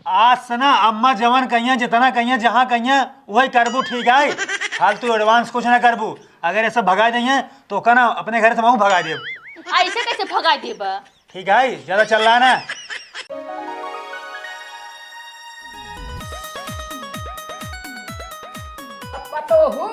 आज से ना अम्मा जवन कहिया जितना कहिया जहाँ कहिया वही करबू, ठीक है? फालतू एडवांस कुछ ना करबू। अगर ऐसा भगा दिए तो कहना अपने घर से मैं भगा देब। ऐसे कैसे भगा देब? ठीक है, ज्यादा चल रहा है ना। पतोहू,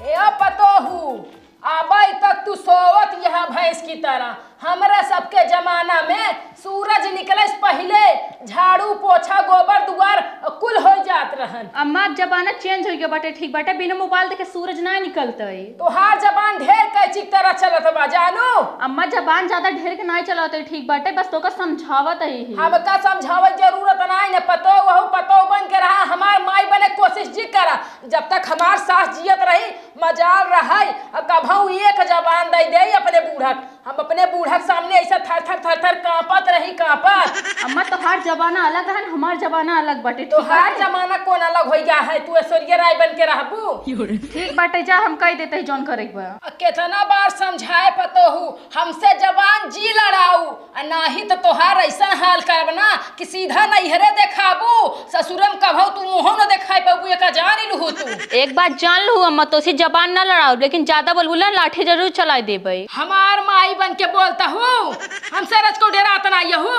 ए पतोहू, आबाई तक तू सोवत यहाँ भैंस की तरह। हमरे सबके जमाना में सूरज निकले से पहले झाड़ू पोछा गोबर दुआर कुल हो जात रहन। अम्मा अब जमाना चेंज हो गया बाटे, ठीक बाटे। बिना मोबाइल देखे सूरज ना निकलते। तोहार जबान ढेर कैची तरह चलत बा जानू। अम्मा जबान ज्यादा ढेर के नहीं चलाते, ठीक बाटे। बस तो का समझावत है। हमका समझावत जरूरत नहीं न। पतो वहू पतो बन के रहा, हमार माई बने कोशिश जी करा। जब तक हमार सास जियत रही मजाल रही, कभू एक जबान दे दे अपने बूढ़क। हम अपने बूढ़क सामने ऐसा थर थर थर थर कांपत रही, कांपत। अम्मा तोहार जमाना अलग रहन, हमार जमाना अलग बाटे। तोहार जमाना कौन अलग हो गया है? तू ऐश्वर्या राय बन के रहबू। ठीक बाटे, जा हम कह देते जौन करे बा। कितना बार समझाए पतोहू, हमसे जबान जी लड़ाऊ, नहीं तो तोहार ऐसा हाल करब ना कि सीधा नैहरे देखाबू, ससुरम कभू तू मुँह न देखाई पाबू। एक जान लू तू। एक बात जान लू अम्मा, तो से जबान ना लड़ाओ, लेकिन ज्यादा बोलबू ना लाठी जरूर चला देबे। हमार माई बन के बोलता हूँ, हमसे रच को डरात ना यहू।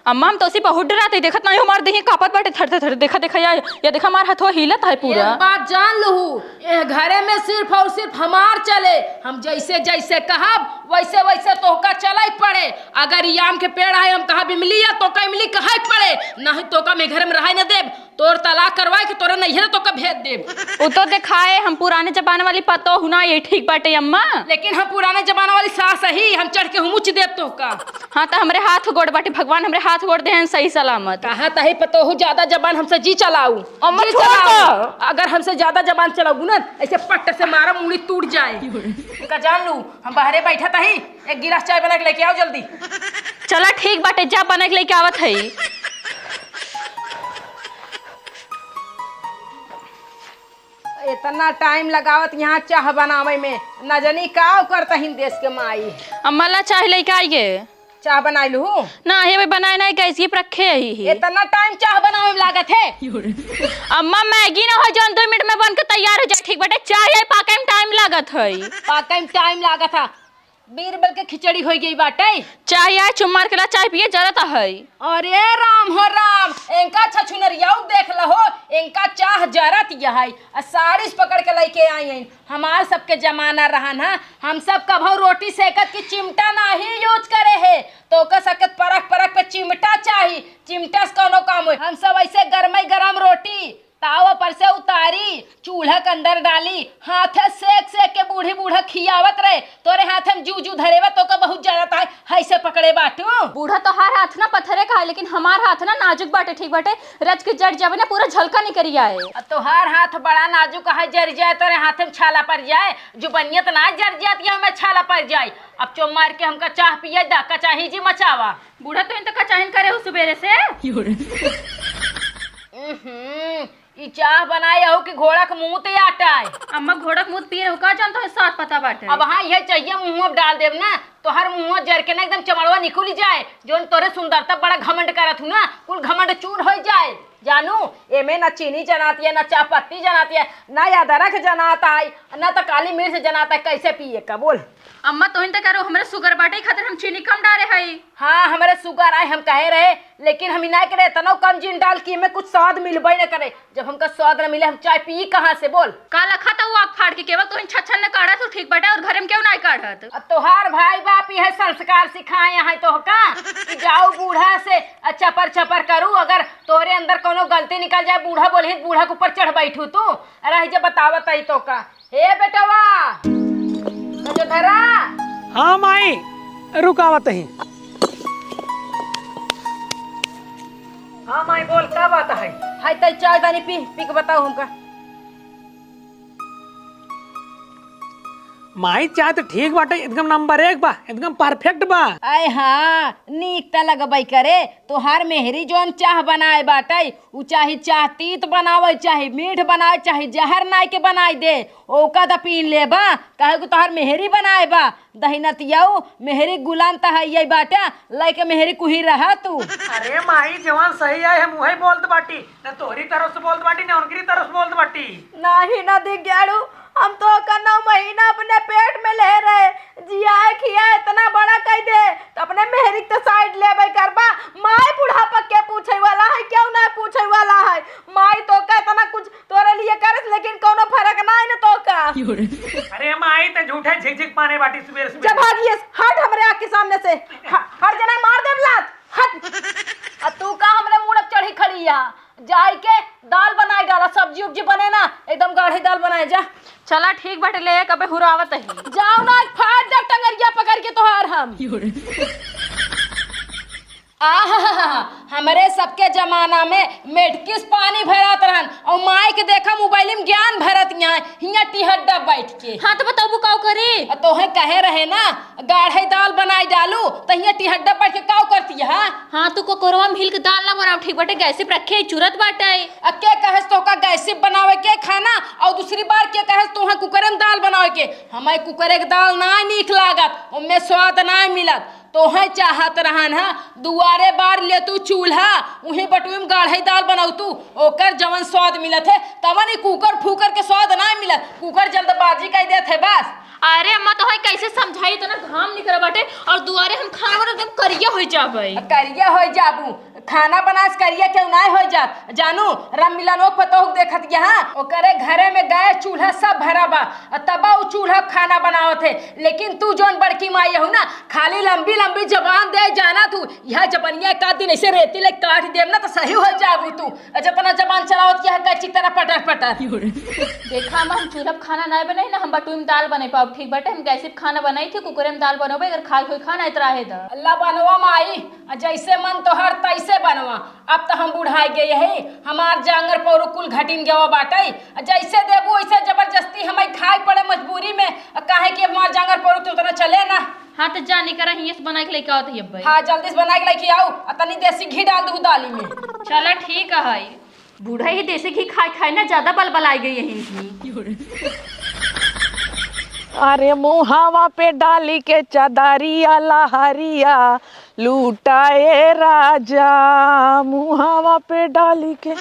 अम्मा हम तो उसी बहुत डराते, देखत नहीं हमार देही कापत बाटे थर थर थर। देखा देखा या देखा हमार हथवा हिलत है पूरा। एक बात जान लू, ये घरे में सिर्फ और सिर्फ हमार चले। हम जैसे जैसे कहब वैसे वैसे तोहका चलाई पड़े। अगर ये आम के पेड़ है, हम कहा इमली या तो का इमली कहा पड़े, नहीं तो का मैं घर में रह न देब। तोर तलाक करवाए कि तोरा नैहरे तो का भेज देब। वो तो दिखाए हम पुराने जमाने वाली पतो हुना, ये ठीक बाटे अम्मा। लेकिन हम पुराने जमाना वाली सास ही, हम चढ़ के मुच देब तो का। हाँ तो हमरे हाथ गोड़ बाटे, भगवान हमरे हाथ गोड़ दे सही सलामत। कहा तही पतोहू ज्यादा जबान हमसे जी चलाऊ। अम्मा जी छोड़ चलाऊ। दो। अगर हमसे ज्यादा जबान चलाऊ ना, ऐसे पट्ट से मारा मुड़ी टूट जाए। का जान लू, हम बाहरे बैठा तही, एक गिलास चाय बना के लेके आओ जल्दी। चला ठीक बाटे, जा बना के लेके आवत है। इतना टाइम लगावत यहाँ चाह बनावे में, न जानी का करता हिन देश के माई। अम्मा ला चाय लेके आइए। चाह बनाई लू ना ये भी बनाए नहीं, गैस ये रखे ही। इतना टाइम चाह बनावे में लागत है। अम्मा मैगी ना हो जान 2 मिनट में बन के तैयार हो जाए, ठीक बाटे। चाय पाके में टाइम लागत है। पाके में टाइम लागत था। बीरबल के खिचड़ी हो गई बाटे। चाय आए चुम्मार के ला चाय पिए जरूरत है। अरे राम हो राम, इनका छछुनरियाऊ देख लहो, इनका चाह जरत यही। साड़ी पकड़ के लेके आई हैं। हमार सबके जमाना रहा ना, हम सब कभू रोटी सेकत की चिमटा नहीं यूज करे है, तो का सकत परख परख पे चिमटा चाहिए। चिमटा से कोनो काम हो। हम सब ऐसे गरम गरम रोटी तावा पर से उतारी, चूल्हा के अंदर डाली, हाथे सेक सेक के बूढ़ी बूढ़ा खियावत रहे। तोरे हाथ में जू जू धरेवा तो का बहुत जरत है, ऐसे पकड़े बाटू। बूढ़ा तो हर हाथ ना पत्थरे का है, लेकिन हमार हाथ ना नाजुक बाटे, ठीक बाटे। रच के जड़ जावे ना पूरा झलका नहीं करिया है। तोहार हाथ बड़ा नाजुक है, जर जाए तोरे हाथ में छाला पड़ जाए। जुबनियत ना जर जाती है, हमें छाला पड़ जाए। अब चो मार के हमका चाह पिए दा, कचाही जी मचावा। बूढ़ा तो इन तक कचाहिन करे हो सुबेरे से। ई चाह बनाए हो कि घोड़ा के मुंह ते आटाए। अम्मा घोड़ा के मुंह पिए हो का जानता है, साथ पता बाटे। अब हाँ यह चाहिए मुंह में डाल देव ना, तो हर मुंह जर के ना एकदम चमड़वा निकल जाए। जोन तोरे सुंदरता बड़ा घमंड करत हूँ ना, कुल घमंड चूर हो जाए। जानू एमे ना चीनी जनाती है, ना चाय पत्ती जनाती है, ना अदरक जनाता है, ना तो काली मिर्च जनाता है। कैसे पिए का बोल? अम्मा तो इन तक करो हमरे शुगर बाटे खातिर हम चीनी कम डाले है। हाँ हमारे शुगर आए, हम कहे रहे, लेकिन हम ना करे इतना कम चीनी डाल के में कुछ स्वाद मिलबे न करे। जब हमका स्वाद न मिले हम चाय पी कहाँ से बोल? काला खाता हुआ आग फाड़ के केवल तो इन छछन ने काढ़ा तो ठीक बाटे, और घर में क्यों नहीं काढ़त? अब तोहार भाई बाप यह संस्कार सिखाए यहाँ तो का कि जाओ बूढ़ा से चपर चपर करू। अगर तोहरे अंदर कोनो गलती निकल जाए, बूढ़ा बोले बूढ़ा के ऊपर चढ़ बैठू तू। अरे जब बतावत आई तो का, हे बेटवा जो धरा। हाँ माई रुकावत ही। हाँ माई बोल, क्या बात है? हाय तई चाय दानी पी पी के बताओ हमका। माई चाय तो ठीक बाटे, एकदम नंबर 1 बा, एकदम परफेक्ट बा। आय हाँ, नीक त लगबई करे। तोहार मेहरी जोन चाह बनाए बाटे उ चाहे चाह तीत बनावे, चाहे मीठ बनाए, चाहे जहर नाई के बनाई दे, ओका त पीन ले बा। काहे को तोहार मेहरी बनाए बा। दहिनतियाऊ मेहरी गुलाम त है यही बाटे, लइके मेहरी कुही रहा तू। अरे माई जवान सही है, हम वही बोलत बाटी, न तोहरी तरफ से बोलत बाटी न उनकी तरफ से बोलत बाटी। नाही ना दिख गयाड़ू, हम तो का 9 महीना अपने पेट में ले रहे, जिया खिया इतना बड़ा कह दे तो अपने मेहरी तो साइड ले भाई करबा। माई बुढ़ापा के पूछे वाला है, क्यों ना पूछे वाला है। माई तो का इतना कुछ तोरे लिए करस, लेकिन कोनो फर्क ना है न तो का। अरे माई ते झूठे झिक पाने बाटी सुबह सुबह। जब भागिए हट हमरे आँख के सामने से, हट जना मार दे लात हट। आ तू का हमरे मुंह चढ़ी खड़ी आ, जाई के दाल बनाए डाला, सब्जी उब्जी बने ना, एकदम गाढ़ी दाल बनाए जा। चला ठीक बाटे, ले कबे हुरावत है। जाओ ना फाड़ दे टंगरिया पकड़ के तोहार हम। हमारे सबके जमाना में मेटकिस पानी भरत रहन और माई के देखा मोबाइल में ज्ञान भरत यहाँ हिया टिहड्डा बैठ के। हाँ तो बताओ काऊ करी। तो है कहे रहे ना गाढ़े दाल बनाई डालू तो हिया टिहड्डा बैठ के काऊ करती है। हाँ तू कोरवा में हिल के दाल ना बनाओ, ठीक बाटे गैस पे रखे चुरत बाटे। के कहे तो का गैस बनावे के खाना, और दूसरी बार के कहे तो है कुकर में दाल बनावे के। हमें कुकर के दाल ना नीक लागत, उनमें स्वाद ना मिलत। तो है चाहत रहन है दुआरे बार ले तू चूल्हा उही बटुई में गाढ़े दाल बनाऊ तू, ओकर जवन स्वाद मिलत है तवन ही कुकर फूकर के स्वाद ना मिलत। कुकर जल्दबाजी कर देत है बस। अरे अम्मा तो है कैसे समझाई, तो ना घाम निकल बाटे और दुआरे हम खाना बना एकदम करिया हो जाबे। करिया हो जाबू, खाना बनास करिया क्यों ना हो जात। जानू राम मिलनों पतोह देखत यहाँ ओकरे घरे में गैस चूल्हा सब भरा बा, तबा उ चूल्हा खाना बनावत है। लेकिन तू जोन बड़की माई हो ना, खाली लंबी लंबी जबान दे जाना तू। यह जबनिया का दिन ऐसे रेती ले काट देम ना तो सही हो जाबू तू। जितना जबान चलावत यह कैची तरह पटर पटर। देखा हम चूल्हा खाना ना बनाई ना, हम बटुई में दाल बने पाओ, ठीक बाटे। हम गैस पे खाना बनाई थी, कुकर में दाल बनोबे, अगर खाई कोई खाना इतरा है दा अल्लाह बनवा माई, जैसे मन तो हर तैसे बनवा। अब तो हम बुढ़ाई गए है, हमार जांगर पर कुल घटिन गवा बाटे। जैसे देबू वैसे जबरदस्ती हमें खाए पड़े मजबूरी में, काहे कि हमार जांगर पर तो उतना चले ना। हाँ तो जानी करा हिये से बना के लेके आओ थे अब। हाँ जल्दी से बना के लेके आओ, तनी देसी घी डाल दू दाली में। चला ठीक है। बूढ़ा ही देसी घी खाए खाए ना ज्यादा बल आई गई है। अरे मुहावा पे डाली के चदारिया लहरिया लूटाए राजा, मुहावा पे डाली के।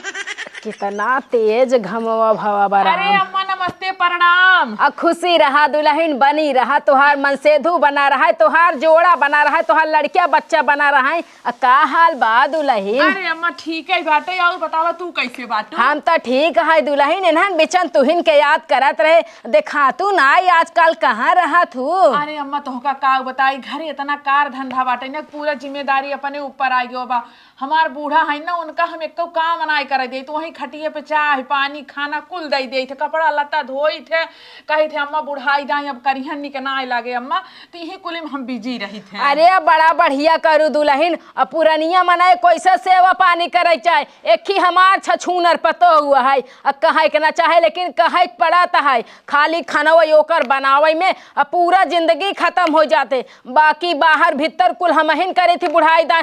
कितना तेज घमवा भवा बरा। अरे अम्मा नमस्ते प्रणाम। खुशी रहा दुल्हन बनी रहा, तोहार मनसेधु बना रहा है, तोहार जोड़ा बना रहा है, तोहार लड़किया बच्चा बना रहा है। का हाल बा दुल्हन? अरे अम्मा ठीक है बाटे, और बतावा तू कैसे बाटू? हम तो ठीक है दुल्हन। इन्हन बिचन तुहिन के याद करत रहे, देखा तू ना आजकल कहाँ रहा तू। अरे अम्मा तोहका का बताई, घरे इतना कार धंधा बाटे ना, पूरा जिम्मेदारी अपने ऊपर आ गयो बा। हमार बूढ़ा है ना, उनका हम एक काम बनाई कर दे, तो वही खटिए पे चाय पानी खाना कुल दे दे थे, कपड़ा लत्ता धोई थे, कही थे अम्मा बुढ़ाई दाई अब करिहन निके ना लगे अम्मा, तो यही कुल में हम बिजी रही थे। अरे बड़ा बढ़िया करू दुल्हन। अब पुरनिया मनाए कैसे सेवा पानी करे चाहे, एक ही हमार छछूनर पतो हुआ है, कहे के ना चाहे लेकिन कहे पड़ता है। खाली खाना ओकर बनावे में अब पूरा जिंदगी खत्म हो जाते, बाकी बाहर भीतर कुल हमहिन करे थी बुढ़ाई दाई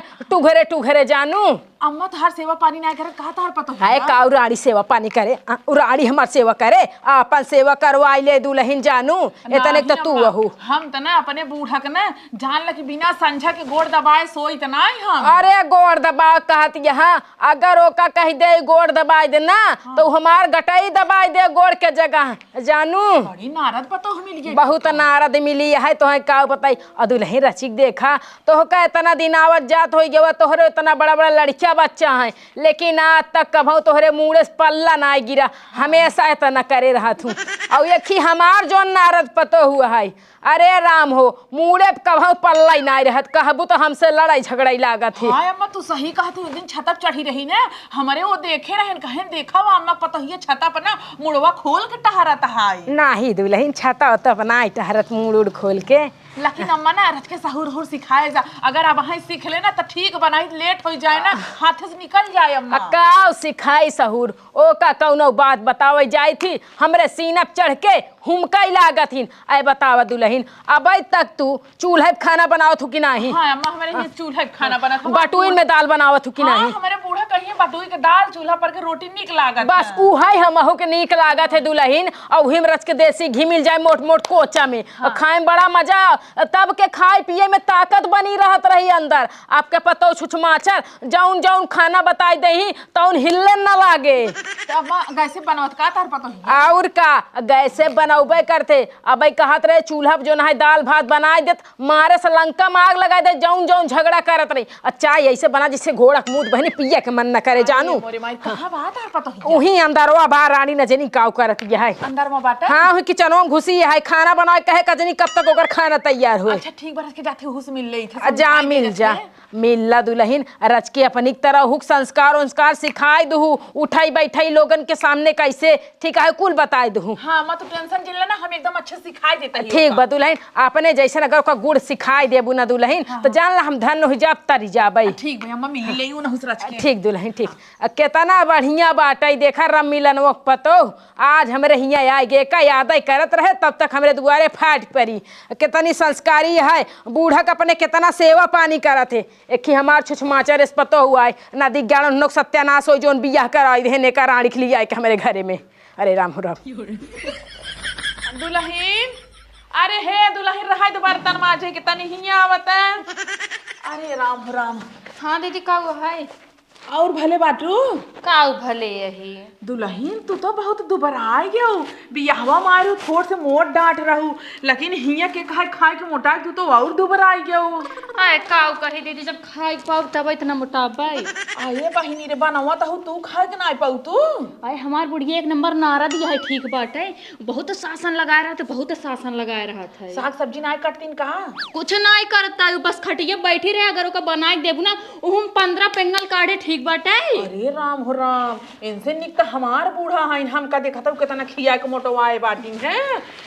टुघरे जानू। अम्मा तोहार सेवा पानी ना करे, कहा तोहार पतो है का उराड़ी सेवा पानी करे, उराड़ी हमार सेवा करे, अपन सेवा करवाई ले दुल्हन जानू। इतने तो तू हो। हम तो ना अपने बूढ़ा के ना जान लगी बिना संझा के गोड़ दबाए सोई तो ना हम। अरे गोड़ दबाव कहत यहाँ, अगर ओका कह दे गोड़ दबाई दे ना, तो हमार गटाई दबाई दे गोड़ के जगह जानू। बड़ी नारद पतो मिल गई, बहुत नारद मिली है। तो है का बताई दुल्हन रचिक देखा तो का इतना दिन आवत जात हो गया, तोहरे इतना बड़ा बड़ा लड़किया बच्चा है, लेकिन आज तक कभू तोहरे मुँह से पल्ला ना गिरा, हमेशा इतना करे रहा तू। और एक ही हमार जो नारद पतो हुआ है, अरे राम हो मुड़े कभू पल्ला ही ना रहत, कहबू तो हमसे लड़ाई झगड़ाई लागत है। हाँ अम्मा तू सही कहा थी, उस दिन छत पर चढ़ी रही ना, हमारे वो देखे रहे कहें देखा वो अम्मा पता ही छत पर ना मुड़वा खोल के टहरत है। नाही दुल्हन छता तो बनाई टहरत मुड़ खोल के। लेकिन अम्मा ना रच के सहूर सिखाए जा, अगर अब वहीं सीख लेना तो ठीक बनाई, लेट हो जाए ना हाथ से निकल जाए अम्मा। का सिखाई सहूर ओ का कौनो बात बतावे जाई थी, हमरे सीना चढ़ के हुमका ही लागत हिन। आए बतावा दुल्हन अब तक तू चूल्हे पे खाना बनावत हो कि नहीं? हाँ अम्मा हमारे यहाँ चूल्हा पे खाना बना था। बटुइन में दाल बनावत हो कि हाँ, नहीं? हमारे बूढ़ा कहिए बटुई के दाल चूल्हा पर के रोटी निक लागत बस है। उहाई हमहू के नीक लागत है दुल्हन। और उही में रच के देसी घी मिल जाए मोट मोट कोचा में। और खाए में बड़ा मजा। तब के खाए पिए में ताकत बनी रहत रही अंदर। आपके पतो छुछमाचर जौन जौन खाना बताई दही तौन हिलने न लागे। तो अम्मा कैसे बनवत का तार पता है? और का गैसे बनौबे करते। अब कहत रहे चूल्हा पे जो है दाल भात बनाए देत मारे से लंका में आग लगा दे जौन जौन झगड़ा करत रही। अच्छा ऐसे बना जिससे घोड़ा मुंह बहनी पिए के मन न करे जानू। मोरे माई कहाँ बात है पता है? उही अंदरवा बाहर रानी न जनी काव करत है। अंदर में बाटा? हाँ हुई किचनों में घुसी है खाना बनाए कहे कजनी कब तक ओकर खाना तैयार हो। अच्छा ठीक बरस के जाते हुस मिल रही थी। जा मिल जा मिलला दुल्हन रच के अपनी तरह हुक संस्कार सिखाई दू। उठाई बैठाई लोगन के सामने कैसे ठीक है कुल बताए दू। हाँ मैं तो टेंशन जिला ना हम एकदम अच्छे सिखाई देता ही। ठीक बा दुल्हन अपने जैसे अगर ओका गुड़ सिखाई देबू ना दुल्हन तो जान ला हम धन हो जाब तरी जाबई। ठीक भैया मम्मी ले लेऊ ना हुस रच के। ठीक दुल्हन ठीक। केतना बढ़िया बाटे देखा रम मिलन वो पतो आज हमरे हिया आए गे का याद करत रहे तब तक हमरे दुआरे फाट पड़ी। कितनी संस्कारी है बूढ़ा का अपने कितना सेवा पानी करत है। एक ही हमार छुछमाचर इस पतो हुआ है नदी ज्ञान लोग सत्यानाश हो जोन बियाह कराई दे ने का रानी लिया है हमारे घरे में। अरे राम हो राम दुल्हन अरे हे दुल्हन रहा तो बर्तन माजे के तनी हिया आवत है। अरे राम हो राम। हाँ दीदी का वो है और भले बाटू काऊ भले यही। दुल्हन तू तो बहुत दुबराई गयो बियाहवा मारू थोड़ से मोट डांट रहू लेकिन हिया के खाए खाए के मोटा तू तो और दुबराई गयो। आए काऊ कही दीदी जब खाई पाऊ तब इतना मोटाबाई। आये बहिनी रे बनावा तो तू खाए के ना पाऊ तू। आए हमार बुढ़िया एक नंबर नारा दिया है ठीक बाटे। बहुत शासन लगाए रहा थे बहुत शासन लगाए रहा था। साग सब्जी ना कटतीन कहा कुछ नहीं करता है बस खटिया बैठी रहे अगर ओका बनाए देबू ना उहुम 15 पेंगल काढ़े ठीक बाटे। अरे राम हो राम इनसे निक तो हमार बूढ़ा है हमका देखा था कितना खिया के मोटवाए बाटी है।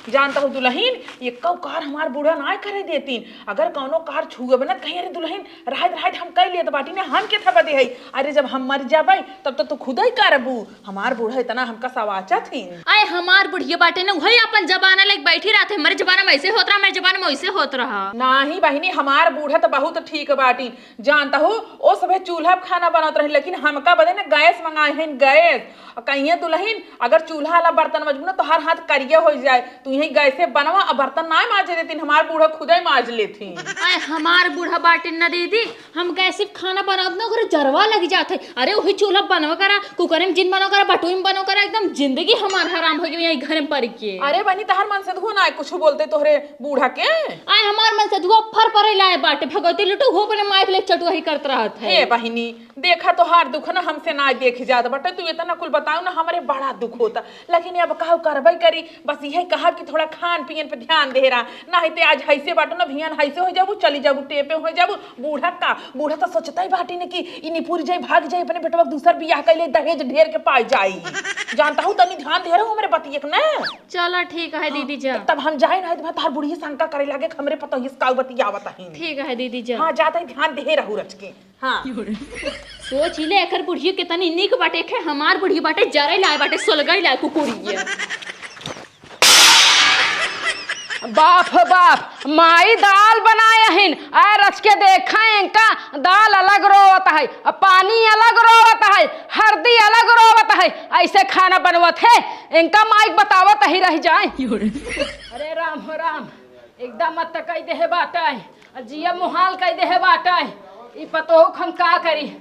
जानता हो दुल्हन ये कब कार हमार बूढ़ा ना करे देतीन अगर कौनो कार छुए बना कहीं अरे दुल्हन राहत हम कह लिए बाटी ने हम के था बदे है। अरे जब हम मर जाबे तब तो तू खुद ही करबू हमार बूढ़ा इतना हमका सवाचा थी। आए हमार बुढ़िया बाटे ना वही अपन जमाना लेके बैठी रहा थे। हमारे जमाना में ऐसे होत रहा मेरे जमाना में वैसे होत रहा। नाही बहिनी हमार बूढ़ा तो बहुत ठीक बाटी। जानता हो ओ सबे चूल्हा पे खाना बनात रहे लेकिन हमका बदे ना गैस मंगाए हैं गैस। कहिए दुल्हन अगर चूल्हा वाला बर्तन मजबू ना तो हर हाथ करिया हो जाए तू यही गैसे बनवा और बर्तन ना माजे देती हमार बूढ़ा खुद ही माज लेती। आए हमार बूढ़ा बाटे ना दीदी हम कैसे खाना बनाब ना ओकरे जरवा लग जाते। अरे वही चूल्हा बनवा करा कुकर में जिन बनवा करा बटुई में बनवा करा एकदम जिंदगी हमार हराम हो गई यही घर में पड़ के। अरे बनी तहर मन से धो ना कुछ बोलते तोहरे बूढ़ा के। आए हमार मन से धुआ फर पर लाए बाटे भगवती लुटू हो पर माइक ले चटुआ ही करत रहा था। हे बहिनी देखा तो हार दुख ना हमसे ना देख जात बटे तू इतना कुल बताओ ना हमारे बड़ा दुख होता लेकिन अब कहू करबई करी बस यही कहा कि थोड़ा खान पियन पे ध्यान दे रहा ना है आज हैसे बाटो ना भियन हैसे हो जाबू चली जाबू टेपे हो जाबू। बूढ़ा तो सोचता ही बाटी ने कि इनी पूरी जाई भाग जाई अपने बेटवा दूसर बियाह कैले दहेज ढेर के पाई जाई। जानता हूं तनी ध्यान दे रहा हूं मेरे पति एक ना। चला ठीक है दीदी जा। तब हम जाए ना तो तार बुढ़िया शंका करे लागे हमरे पता हिस काऊ बतियावत है। ठीक है दीदी जा। हां जाता ही ध्यान दे रहू रच के। हां सोच ले एकर बुढ़िया कितनी निक बाटे के हमार बुढ़िया बाटे जरे लाए बाटे सोलगई लाए कुकुरिया। बाप बाप माई दाल बनाए हिन आए रच के देखा इनका दाल अलग रोवत है पानी अलग रोवत है हल्दी अलग रोवत है ऐसे खाना बनवत है इनका माई बतावत ही रह जाए। अरे राम हो राम एकदम मत कह दे बाटा जिया मुहाल कह दे बाटा ई पतो हम का करी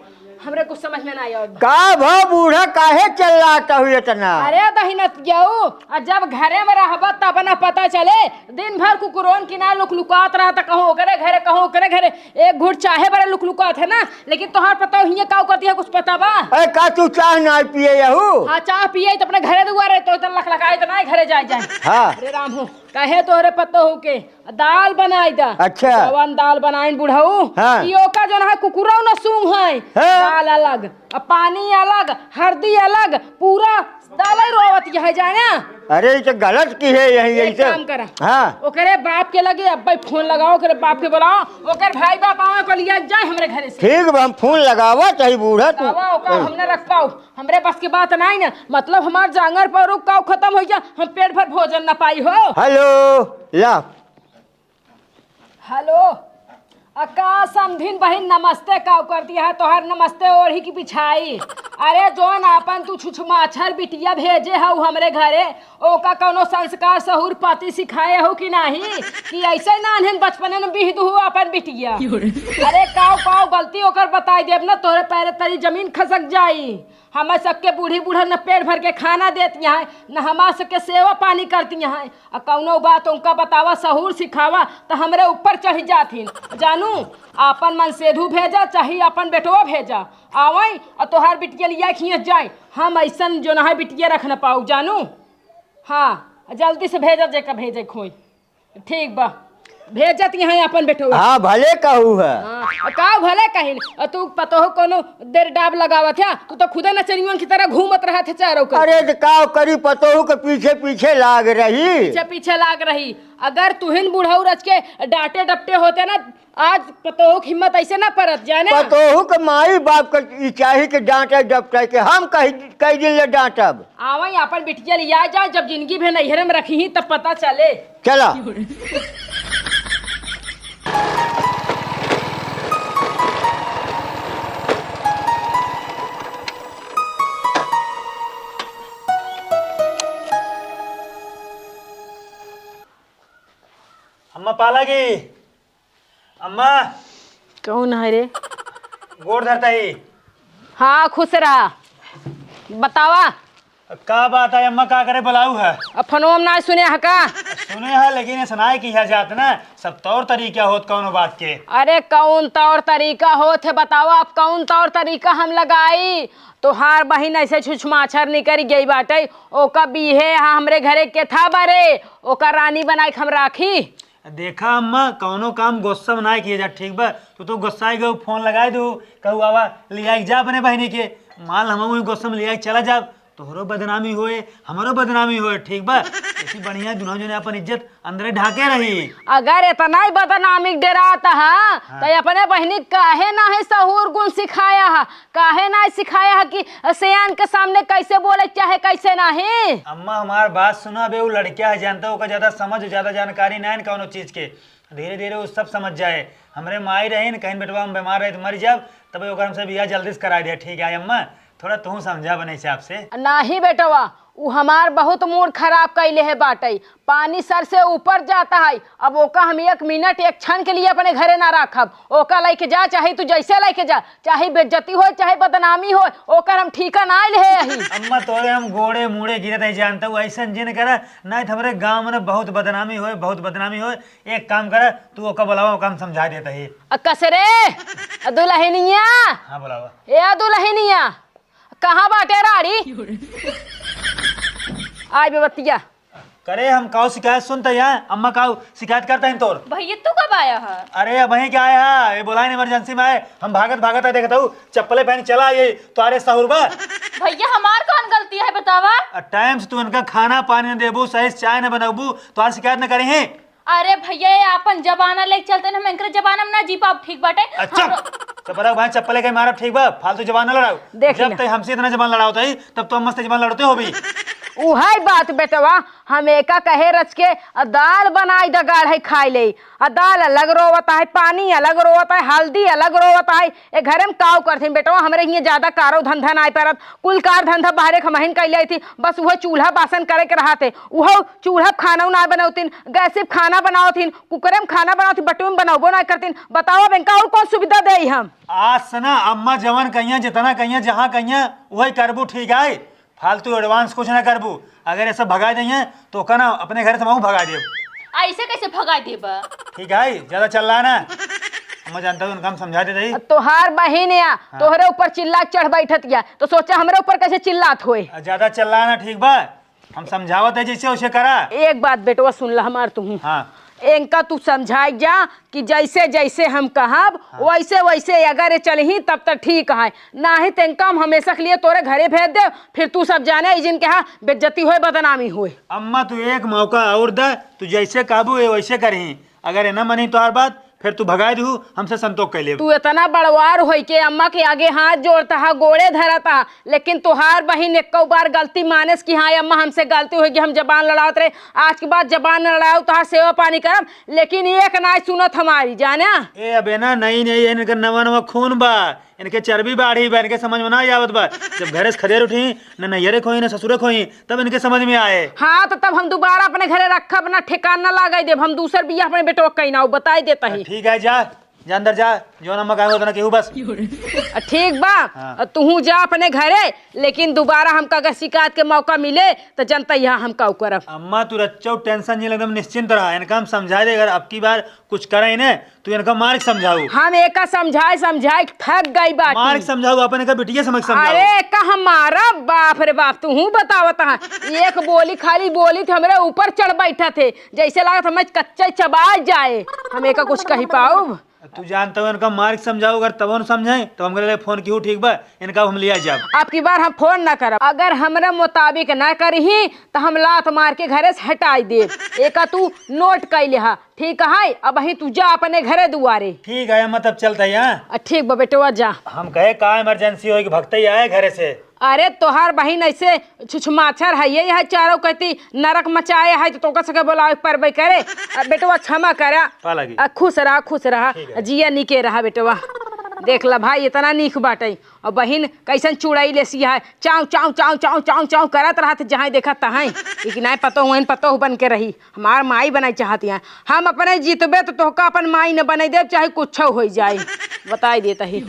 हमरे कुछ समझ में ना आया। का भा बूढ़ा काहे चिल्लाता हुए इतना? अरे दहिनत जाऊ जब घरे में रहबा तब ना पता चले दिन भर कुकुरोन की ना लुकलुकात रहा था कहो करे घरे एक घुट चाहे बड़े लुकलुकात है ना लेकिन तोहार पता हिया का करती है कुछ पता बा? अरे का तू चाह ना पिए यहू? हाँ चाह पिए तो अपने घरे दुआरे तो लखलखाए तो ना घरे जाए जाए। हाँ अरे राम हो कहे तोहरे पत्तो हो के दाल बनाई दा। अच्छा जवन दाल बनाइन बुढ़ाऊ हाँ। इयो का जो है कुकुरो न सूंघ है दाल अलग अब पानी अलग हल्दी अलग पूरा डाले रोवत यह जाए ना। अरे ये तो गलत की है यही एक ऐसे। काम करा हाँ ओकरे बाप के लगे अब्बा फोन लगाओ ओकरे बाप के बुलाओ ओकर भाई बाप आवे को लिया जाए हमरे घरे से। ठीक बा, हम फोन लगावा चाहे बूढ़ा तू। आवा ओका हमने रख पाओ हमरे बस की बात नहीं ना मतलब हमार जांगर पर रुक काऊ खत्म हो जा हम पेट भर भोजन ना पाई हो। हेलो ला। हेलो अक्का समधिन बहन नमस्ते काऊ कर दिया है तोहर नमस्ते ओढ़ी की बिछाई। अरे जोन आपन तू छुछमाछर बिटिया भेजे है हमरे घरे ओका कोनो संस्कार सहूर पति सिखाए हो कि नहीं कि ऐसे नानहन बचपने में बिह दू अपन बिटिया। अरे काऊ काऊ गलती ओकर बताई देब ना तोरे पैरे तरी जमीन खसक जाई। हमें सबके बूढ़ी बूढ़ा न पेट भर के खाना देती हैं न हमार सबके सेवा पानी करती हैं और कौनो बात उनका बतावा सहूर सिखावा तो हमरे ऊपर चढ़ जाथिन। जानू आपन मन सेधु भेजा चाहे अपन बेटवा भेजा आवई और तोहार बिटिया लिया खिंच जाए हम ऐसन जो ना बिटिया रख न पाऊ। जानू हाँ जल्दी से भेजा जेका भेजे खोई ठीक बा भेजत यहाँ अपन बेटवा। हाँ भले कहू है। हाँ, का भले कहिन और तू पतो हो कोनो देर डाब लगावत है तू तो खुदे नचनियों की तरह घूमत रहा थे चारों का। अरे तो का करी पतोहू के पीछे पीछे लाग रही। पीछे पीछे लाग रही अगर तुहिन बुढ़ऊ रच के डांटे डपटे होते ना आज पतोहू की हिम्मत ऐसे ना परत जाने। पतोहू के माई बाप के चाही के डांटे डपटे के हम कई दिन ले डांटब। आवई अपन बिटिया लिया जाए जब जिंदगी भर नैहरे में रखी ही तब पता चले। चला अम्मा पालागी अम्मा कौन है रे? गोड़ धरता ही। हाँ खुश रहा बतावा का बात है अम्मा का करे बुलाऊ है। अब फनोम ना सुने है का? सुने है लेकिन ये सुनाए की है जात ना सब तौर तरीका होत कौनो बात के। अरे कौन तौर तरीका होत है बतावा अब कौन तौर तरीका हम लगाई तोहार बहिन ऐसे छुछमाछर निकल गई बाटे ओका बीहे हमरे घरे के था बारे ओका रानी बनाई हम राखी। देखा अम्मा कौनो काम गुस्सा ना किए जा ठीक बा तो गुस्सा गो फोन लगाए दो कहू आवा लिया जा अपने बहनी के माल हम गुस्सा में लिया चला जा तोहरो बदनामी होए हमारो बदनामी होए ठीक बा ऐसी बढ़िया दोनों जने अपन इज्जत अंदर ढाके रही। अगर इतना ही बदनामी डराता है तो अपने बहनी काहे ना है सहूर गुण सिखाया है काहे ना सिखाया है कि सियान के सामने कैसे बोले चाहे कैसे नहीं। अम्मा हमार बात सुना बे वो लड़किया है जानता हो का ज्यादा समझ ज्यादा जानकारी ना है कौनो चीज के धीरे धीरे वो सब समझ जाए हमरे माई रहे न कहीं बेटवा हम बीमार रहे तो मर जाब तब ओकर हमसे बियाह जल्दी से करा दिया ठीक है अम्मा थोड़ा तू समझा बने हिसाब से। नहीं बेटवा वो हमार बहुत मूड खराब कैले है बाटे पानी सर से ऊपर जाता है अब ओका हम एक मिनट एक क्षण के लिए अपने घरे ना रखब ओका लेके जा चाहे तू जैसे लेके जा चाहे बेइज्जती हो चाहे बदनामी हो ओकर हम ठीका ना ले ही। अम्मा तोरे हम गोड़े मुड़े गिरत है जानता हूँ ऐसा जिन करे नहीं तो हमारे गाँव में बहुत बदनामी हो एक काम करे तू ओका बुलावा ओका हम समझा देता है। कसरे दुल्हनिया हाँ बुलावा ए दुल्हनिया कहाँ बाटे राड़ी आज बतिया करे हम काऊ शिकायत सुनते हैं अम्मा काऊ शिकायत करते हैं तोर। भैया तू कब आया है? अरे अब वहीं क्या आया है ये बोला इमरजेंसी में आए हम भागत है देखता हूँ चप्पलें पहन चला ये तो अरे सहूरबा भैया हमार कौन गलती है बतावा? टाइम से तू इनका खाना पानी न देबू सही से चाय न बनाबू तो आज शिकायत न करी है। अरे भैया ये अपन जमाना लेके चलते ना हम जमाना में ना जी पाब ठीक बाटे। अच्छा तो बड़ा भाई चप्पले के मारा ठीक बा फालतू जबान न लड़ाओ जब तक हमसे इतना जबान लड़ाओ तब तो हम मस्त जबान लड़ते हो भी। उहाई बात बेटवा हम एका कहे रच के दाल बनाई द गाढ़े खाई ले दाल अलग रोवता है पानी अलग रोवता है हल्दी अलग रोवता है ए घरे में काव करते बेटवा हमरे हियां ज्यादा कारो धंधा ना परत कुल कार धंधा बाहरे खमहिन कैले थी बस वह चूल्हा बासन करे के रहा थे वह चूल्हा खाना ना बनावतीन गैस से खाना बनावतीन कुकरे में खाना बनावती बटुए में बनावबो ना करतीन बताओ बेंका और कौन सुविधा दे हम। आज सना अम्मा जवान कहिया जितना कहिया जहाँ कहिया वही करबू ठीक है फालतू एडवांस कुछ ना करबू अगर ऐसा भगा दें तो कहना अपने घर से मैं भगा दे। ऐसे कैसे भगा देबा? ठीक है ज्यादा चल रहा है ना मैं जानता हूँ उनका हम समझा देते तोहार बहिन या तोहरे ऊपर चिल्ला चढ़ बैठत या तो सोचा हमरे ऊपर कैसे चिल्लात होए। ज्यादा चल रहा है ना ठीक बा हम समझावत है जैसे उसे करा। एक बात बेटवा सुन ला हमार तुम हाँ इनका तू समझाई जा कि जैसे जैसे हम कहब वैसे वैसे अगर ये चलही तब तक ठीक है, ना ही तो इनका हम हमेशा के लिए तोरे घरे भेज दे, फिर तू सब जाने जिनके यहाँ बेइज्जती होए बदनामी होए। अम्मा तू एक मौका और दे, तू जैसे काबू है वैसे करही, अगर ना मनी तो हर बात फिर तू भगा दू, हमसे संतोष कर ले। तू इतना बड़वार होई के अम्मा के आगे हाथ जोड़ता है, गोड़े धरता, लेकिन तुहार बहन एक बार गलती मानेस कि हाँ अम्मा हमसे गलती हुई कि हम जबान लड़ावत रहे, आज के बाद जबान न लड़ाओ तुहार सेवा पानी करब, लेकिन एक ना सुनत हमारी जाने। ए अबे ना नहीं नहीं, इनका नवा नवा खून बा, इनके चर्बी बाढ़ी बा, इनके समझ में ना आवत बा। जब घरे से खदेर उठी न नैयरे खोई न ससुरे खोई तब इनके समझ में आए। हाँ तो तब हम दोबारा अपने घरे रखब ना, ठिकाना लगाई देब, हम दूसर बिया अपने बेटो कहीं ना बताई देता ही। ठीक है जा अंदर जा, जो नमक आए उतना केहू बस। ठीक बा, तू जा अपने घरे, लेकिन दोबारा हमका अगर शिकायत के मौका मिले तो जनता यहाँ हम का करब। अम्मा तू रच्चो टेंशन नहीं, एकदम निश्चिंत रहा, इनका हम समझा दे, अगर अब की बार कुछ करे ने तू इनका मार्ग समझाऊ। हम एक समझाए समझाए थक गई बात, मार्ग समझाऊ, अपने का बिटिया समझ समझाऊ। अरे का हमारा बाप रे बाप, तू बतावत है, एक बोली खाली बोली थे हमरे ऊपर चढ़ बैठा थे, जैसे लागत हमें कच्चे चबा जाए, हम एक कुछ कही पाऊ। तू जानता हो इनका मार्ग समझाओ, अगर तब न समझे तो हम कहले फोन क्यों, ठीक बा इनका हम लिया जाब। अब की बार हम फोन ना करब, अगर हमरा मुताबिक ना करही तो हम लात मार के घरे से हटाई दे, एक तू नोट कर लिहा, ठीक है। अब ही तू जा अपने घरे दुआरे। ठीक है अम्मा तब चलता है। ठीक बा बेटवा जा। हम कहे का इमरजेंसी हो कि भगते ही आए घरे से। अरे तोहार बहन ऐसे छुछमाछर है, ये है चारों कहती नरक मचाए है, तो तोका सके बोला पर करे। बेटवा क्षमा करा, खुश रहा जिया निके रहा बेटवा। देख ला भाई इतना नीक बाटे, और बहन कैसन चुड़ाई ले सिया है, चाव चाव चाव चाव चाव चाव करत रहा थे, जहाँ देखा तहाँ लेकिन नहीं पतो हुए पतो बन के रही, हमार माई बनाई चाहती है। हम अपने जीतबे तो तोहका अपन माई न बनाई दे, चाहे कुछ हो जाए, बताई देता ही।